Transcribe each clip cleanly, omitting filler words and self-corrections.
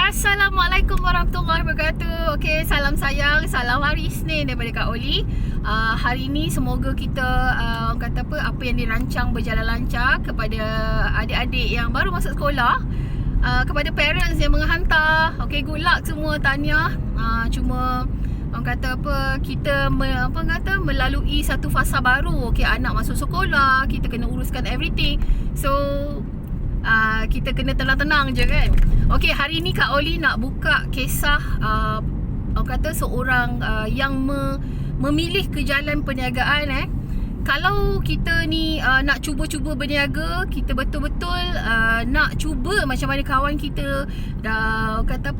Assalamualaikum warahmatullahi wabarakatuh. Okey, salam sayang, salam hari Isnin daripada Kak Oli. Hari ni semoga kita orang kata apa yang dirancang berjalan lancar kepada adik-adik yang baru masuk sekolah, kepada parents yang menghantar. Okey, good luck semua, tahniah. Cuma orang kata kita melalui satu fasa baru. Okey, anak masuk sekolah, kita kena uruskan everything. So kita kena tenang-tenang je kan. Okey, hari ni Kak Oli nak buka kisah orang kata seorang yang memilih ke jalan perniagaan. Kalau kita ni nak cuba-cuba berniaga, kita betul-betul nak cuba macam mana kawan kita dah kata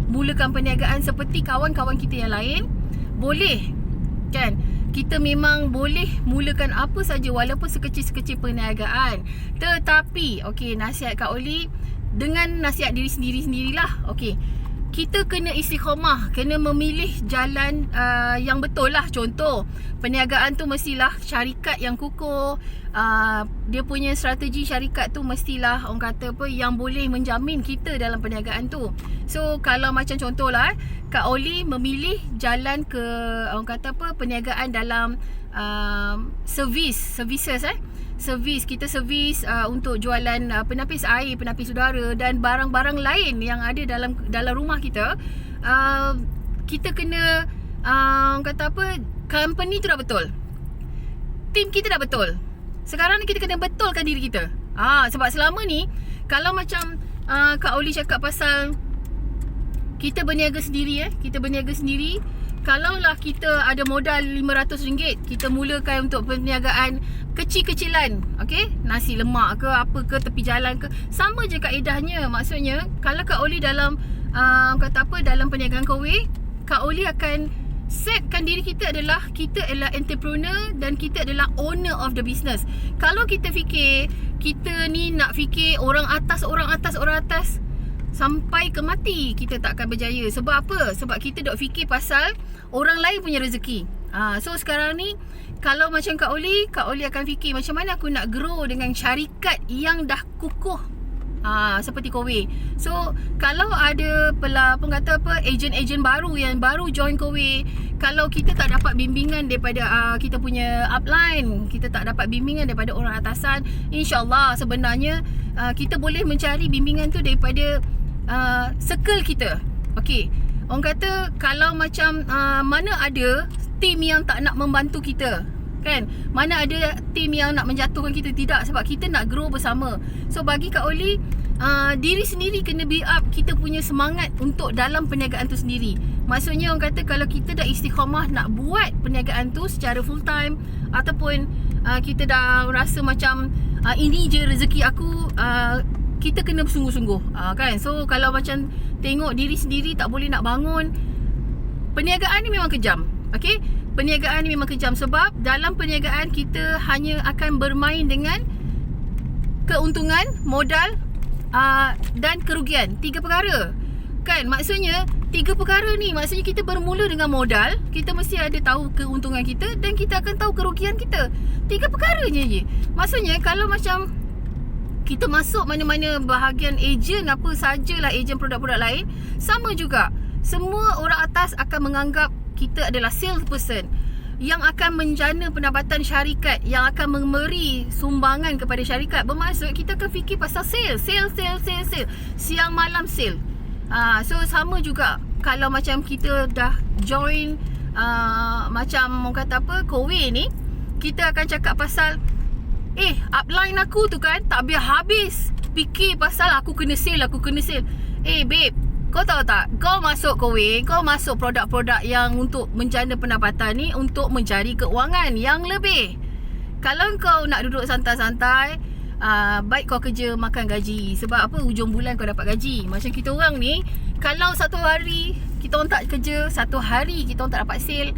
mulakan perniagaan seperti kawan-kawan kita yang lain, boleh kan? Kita memang boleh mulakan apa saja walaupun sekecil-sekecil perniagaan. Tetapi okey, nasihat Kak Oli dengan nasihat diri sendiri-sendirilah. Okey, kita kena istiqamah, kena memilih jalan yang betul lah. Contoh, perniagaan tu mestilah syarikat yang kukuh. Dia punya strategi syarikat tu mestilah orang kata yang boleh menjamin kita dalam perniagaan tu. So kalau macam contohlah Kak Oli memilih jalan ke orang kata perniagaan dalam services kita servis untuk jualan penapis air, penapis udara dan barang-barang lain yang ada dalam rumah kita. Kita kena kata company tu dah betul, team kita dah betul. Sekarang ni kita kena betulkan diri kita. Sebab selama ni kalau macam Kak Oli cakap pasal kita berniaga sendiri, kita berniaga sendiri. Kalaulah kita ada modal RM500, kita mulakan untuk perniagaan kecil-kecilan, okey, nasi lemak ke apa ke tepi jalan ke, sama je kaedahnya. Maksudnya kalau Kak Oli dalam dalam perniagaan kowe, Kak Oli akan setkan diri kita adalah entrepreneur dan kita adalah owner of the business. Kalau kita fikir kita ni nak fikir orang atas sampai ke mati, kita tak akan berjaya. Sebab apa? Sebab kita dok fikir pasal orang lain punya rezeki. So sekarang ni kalau macam Kak Oli akan fikir macam mana aku nak grow dengan syarikat yang dah kukuh seperti kowe. So kalau ada ejen-ejen baru yang baru join kowe, kalau kita tak dapat bimbingan daripada kita punya upline, kita tak dapat bimbingan daripada orang atasan, insya-Allah sebenarnya kita boleh mencari bimbingan tu daripada circle kita. Okey, orang kata kalau macam mana ada tim yang tak nak membantu kita kan, mana ada tim yang nak menjatuhkan kita, tidak, sebab kita nak grow bersama. So bagi Kak Oli, diri sendiri kena build up kita punya semangat untuk dalam perniagaan tu sendiri. Maksudnya orang kata kalau kita dah istiqamah nak buat perniagaan tu secara full time, ataupun kita dah rasa macam ini je rezeki aku, kita kena bersungguh-sungguh kan. So kalau macam tengok diri sendiri tak boleh nak bangun, perniagaan ni memang kejam. Okey, perniagaan ni memang kejam sebab dalam perniagaan kita hanya akan bermain dengan keuntungan, modal dan kerugian. 3 perkara kan. Maksudnya 3 perkara ni, maksudnya kita bermula dengan modal, kita mesti ada tahu keuntungan kita dan kita akan tahu kerugian kita. 3 perkara je. Maksudnya kalau macam kita masuk mana-mana bahagian ejen, apa sajalah ejen produk-produk lain, sama juga. Semua orang atas akan menganggap kita adalah salesperson yang akan menjana pendapatan syarikat, yang akan memberi sumbangan kepada syarikat. Bermaksud kita akan fikir pasal sale. Siang malam sale. So sama juga kalau macam kita dah join macam orang kata kowe ni, kita akan cakap pasal upline aku tu kan tak biar habis fikir pasal aku kena sale. Babe, kau tahu tak, kau masuk kowe, kau masuk produk-produk yang untuk menjana pendapatan ni untuk mencari keuangan yang lebih. Kalau kau nak duduk santai-santai, baik kau kerja makan gaji. Sebab apa? Hujung bulan kau dapat gaji. Macam kita orang ni, kalau satu hari kita orang tak kerja, satu hari kita orang tak dapat sale,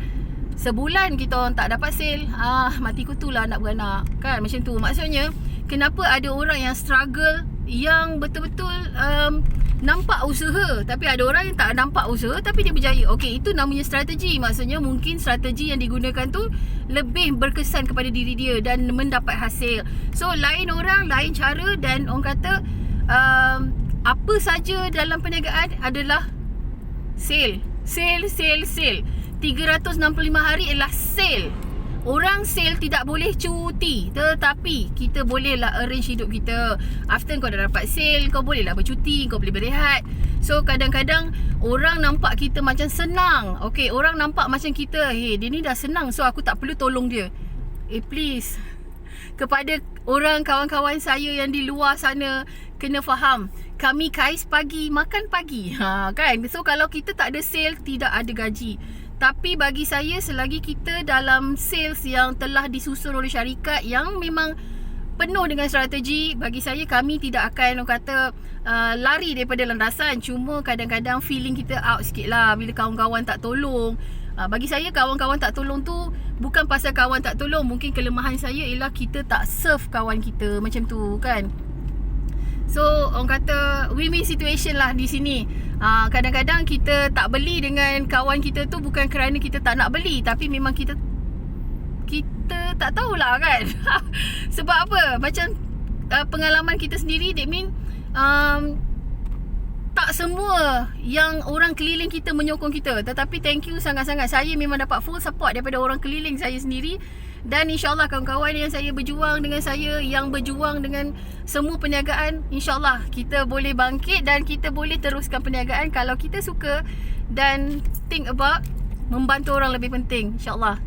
sebulan kita orang tak dapat sale, mati kutulah nak beranak kan. Macam tu. Maksudnya kenapa ada orang yang struggle, yang betul-betul nampak usaha, tapi ada orang yang tak nampak usaha tapi dia berjaya. Okey, itu namanya strategi. Maksudnya mungkin strategi yang digunakan tu lebih berkesan kepada diri dia dan mendapat hasil. So lain orang, lain cara, dan orang kata apa saja dalam perniagaan adalah sale. Sale, sale, sale. 365 hari ialah sale. Orang sale tidak boleh cuti, tetapi kita bolehlah arrange hidup kita. After kau dah dapat sale, kau bolehlah bercuti, kau boleh berehat. So kadang-kadang orang nampak kita macam senang. Okay, orang nampak macam kita, hey, dia ni dah senang, so aku tak perlu tolong dia. Please, kepada orang kawan-kawan saya yang di luar sana, kena faham, kami kais pagi, makan pagi, kan? So kalau kita tak ada sale, tidak ada gaji. Tapi bagi saya, selagi kita dalam sales yang telah disusun oleh syarikat yang memang penuh dengan strategi, bagi saya kami tidak akan, orang kata, lari daripada landasan. Cuma kadang-kadang feeling kita out sikit lah bila kawan-kawan tak tolong. Bagi saya, kawan-kawan tak tolong tu bukan pasal kawan tak tolong. Mungkin kelemahan saya ialah kita tak serve kawan kita, macam tu kan. So orang kata win-win situation lah di sini. Kadang-kadang kita tak beli dengan kawan kita tu bukan kerana kita tak nak beli, tapi memang kita tak tahulah kan. Sebab apa? Macam pengalaman kita sendiri, that mean tak semua yang orang keliling kita menyokong kita. Tetapi thank you sangat-sangat, saya memang dapat full support daripada orang keliling saya sendiri. Dan insyaAllah kawan-kawan yang saya berjuang dengan saya, yang berjuang dengan semua perniagaan, insyaAllah kita boleh bangkit dan kita boleh teruskan perniagaan kalau kita suka dan think about membantu orang lebih penting, insyaAllah.